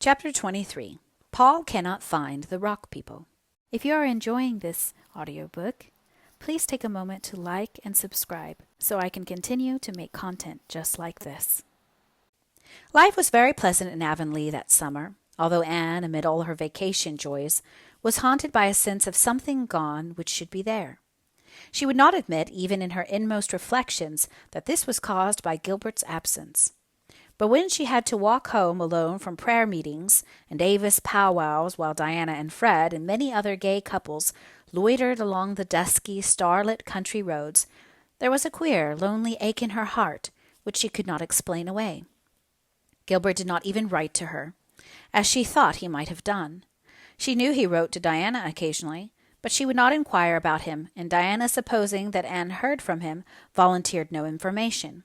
Chapter 23. Paul Cannot Find the Rock People. If you are enjoying this audiobook, please take a moment to like and subscribe so I can continue to make content just like this. Life was very pleasant in Avonlea that summer, although Anne, amid all her vacation joys, was haunted by a sense of something gone which should be there. She would not admit, even in her inmost reflections, that this was caused by Gilbert's absence. But when she had to walk home alone from prayer meetings and Avis powwows while Diana and Fred and many other gay couples loitered along the dusky, starlit country roads, there was a queer, lonely ache in her heart which she could not explain away. Gilbert did not even write to her, as she thought he might have done. She knew he wrote to Diana occasionally, but she would not inquire about him, and Diana, supposing that Anne heard from him, volunteered no information.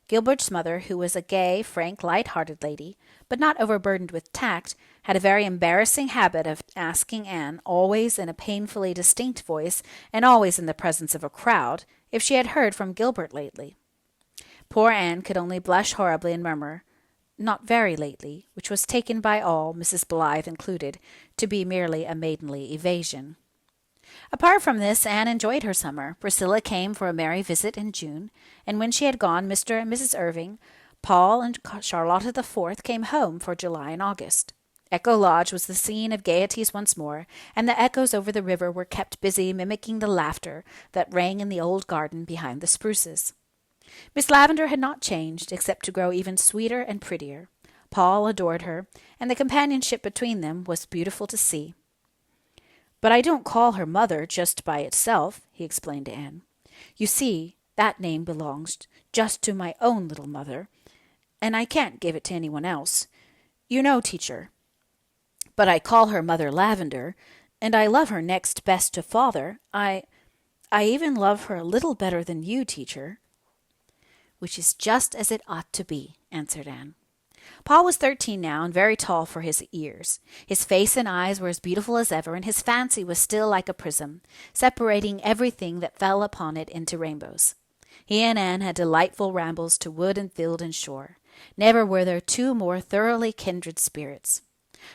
Gilbert's mother, who was a gay, frank, light-hearted lady, but not overburdened with tact, had a very embarrassing habit of asking Anne, always in a painfully distinct voice, and always in the presence of a crowd, if she had heard from Gilbert lately. Poor Anne could only blush horribly and murmur, "Not very lately," which was taken by all, Mrs. Blythe included, to be merely a maidenly evasion. Apart from this, Anne enjoyed her summer. Priscilla came for a merry visit in June, and when she had gone, Mr. and Mrs. Irving, Paul, and Charlotta the Fourth came home for July and August. Echo Lodge was the scene of gaieties once more, and the echoes over the river were kept busy mimicking the laughter that rang in the old garden behind the spruces. Miss Lavendar had not changed, except to grow even sweeter and prettier. Paul adored her, and the companionship between them was beautiful to see. "But I don't call her mother just by itself," he explained to Anne. "You see, that name belongs just to my own little mother, and I can't give it to anyone else. You know, teacher. But I call her Mother Lavendar, and I love her next best to father. I even love her a little better than you, teacher." "Which is just as it ought to be," answered Anne. Paul was 13 now, and very tall for his years. His face and eyes were as beautiful as ever, and his fancy was still like a prism, separating everything that fell upon it into rainbows. He and Anne had delightful rambles to wood and field and shore. Never were there two more thoroughly kindred spirits.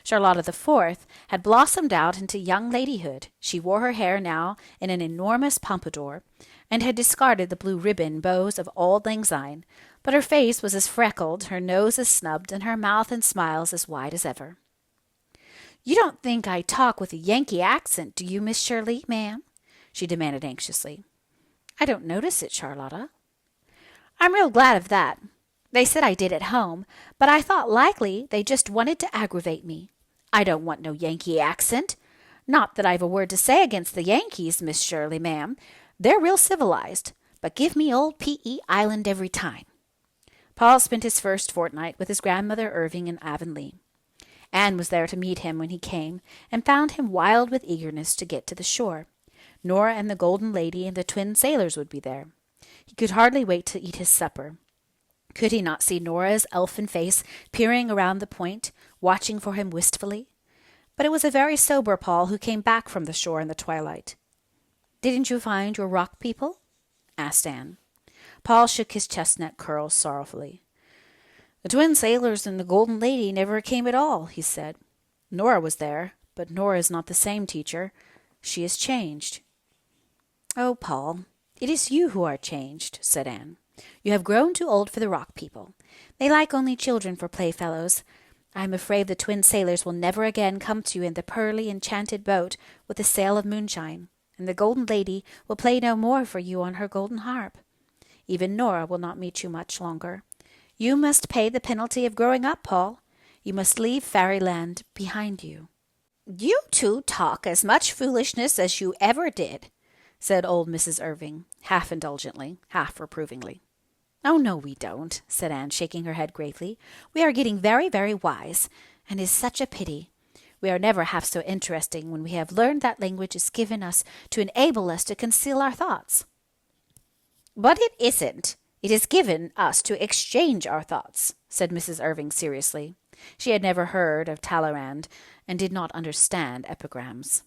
Charlotta the Fourth had blossomed out into young ladyhood. She wore her hair now in an enormous pompadour, and had discarded the blue ribbon bows of auld lang syne, but her face was as freckled, her nose as snubbed, and her mouth and smiles as wide as ever. "You don't think I talk with a Yankee accent, do you, Miss Shirley, ma'am?" she demanded anxiously. "I don't notice it, Charlotta." "I'm real glad of that. They said I did at home, but I thought likely they just wanted to aggravate me. I don't want no Yankee accent. Not that I've a word to say against the Yankees, Miss Shirley, ma'am. They're real civilized, but give me old P.E. Island every time." Paul spent his first fortnight with his grandmother Irving in Avonlea. Anne was there to meet him when he came, and found him wild with eagerness to get to the shore. Nora and the Golden Lady and the twin sailors would be there. He could hardly wait to eat his supper. Could he not see Nora's elfin face peering around the point, watching for him wistfully? But it was a very sober Paul who came back from the shore in the twilight. "Didn't you find your rock people?" asked Anne. Paul shook his chestnut curls sorrowfully. "The twin sailors and the Golden Lady never came at all," he said. "Nora was there, but Nora is not the same, teacher. She is changed." "Oh, Paul, it is you who are changed," said Anne. "You have grown too old for the rock people. They like only children for playfellows. I am afraid the twin sailors will never again come to you in the pearly, enchanted boat with a sail of moonshine, and the Golden Lady will play no more for you on her golden harp. Even Nora will not meet you much longer. You must pay the penalty of growing up, Paul. You must leave fairyland behind you." "You two talk as much foolishness as you ever did," said old Mrs. Irving, half indulgently, half reprovingly. "Oh, no, we don't," said Anne, shaking her head gravely. "We are getting very, very wise, and it is such a pity. We are never half so interesting when we have learned that language is given us to enable us to conceal our thoughts." "But it isn't. It is given us to exchange our thoughts," said Mrs. Irving seriously. She had never heard of Talleyrand and did not understand epigrams.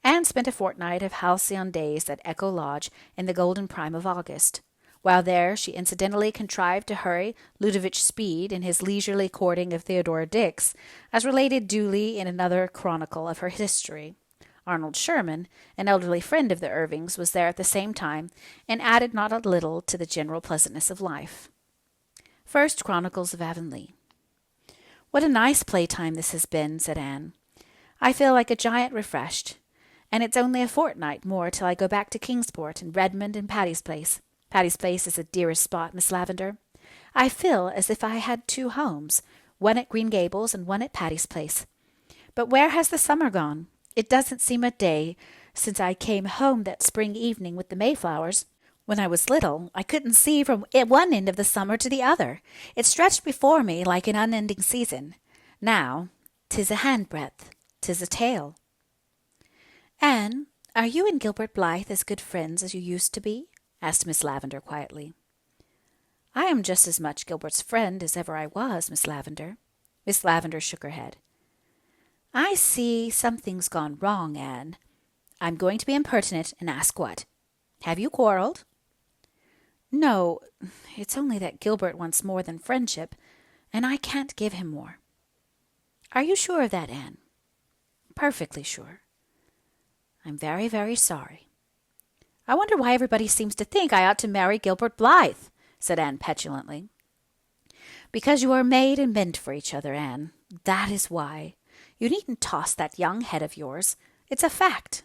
Anne spent a fortnight of halcyon days at Echo Lodge in the golden prime of August. While there, she incidentally contrived to hurry Ludovic Speed in his leisurely courting of Theodora Dix, as related duly in another chronicle of her history. Arnold Sherman, an elderly friend of the Irvings, was there at the same time, and added not a little to the general pleasantness of life. First Chronicles of Avonlea. "What a nice playtime this has been," said Anne. "I feel like a giant refreshed. And it's only a fortnight more till I go back to Kingsport and Redmond and Patty's Place. Patty's Place is the dearest spot, Miss Lavendar. I feel as if I had two homes, one at Green Gables and one at Patty's Place. But where has the summer gone? It doesn't seem a day since I came home that spring evening with the Mayflowers. When I was little, I couldn't see from one end of the summer to the other. It stretched before me like an unending season. Now, 'tis a handbreadth, 'tis a tale." "Anne, are you and Gilbert Blythe as good friends as you used to be?" asked Miss Lavendar quietly. "I am just as much Gilbert's friend as ever I was, Miss Lavendar." Miss Lavendar shook her head. "I see something's gone wrong, Anne. I'm going to be impertinent and ask what. Have you quarreled?" "No, it's only that Gilbert wants more than friendship, and I can't give him more." "Are you sure of that, Anne?" "Perfectly sure." "I'm very, very sorry." "I wonder why everybody seems to think I ought to marry Gilbert Blythe," said Anne petulantly. "Because you are made and meant for each other, Anne. That is why. You needn't toss that young head of yours. It's a fact.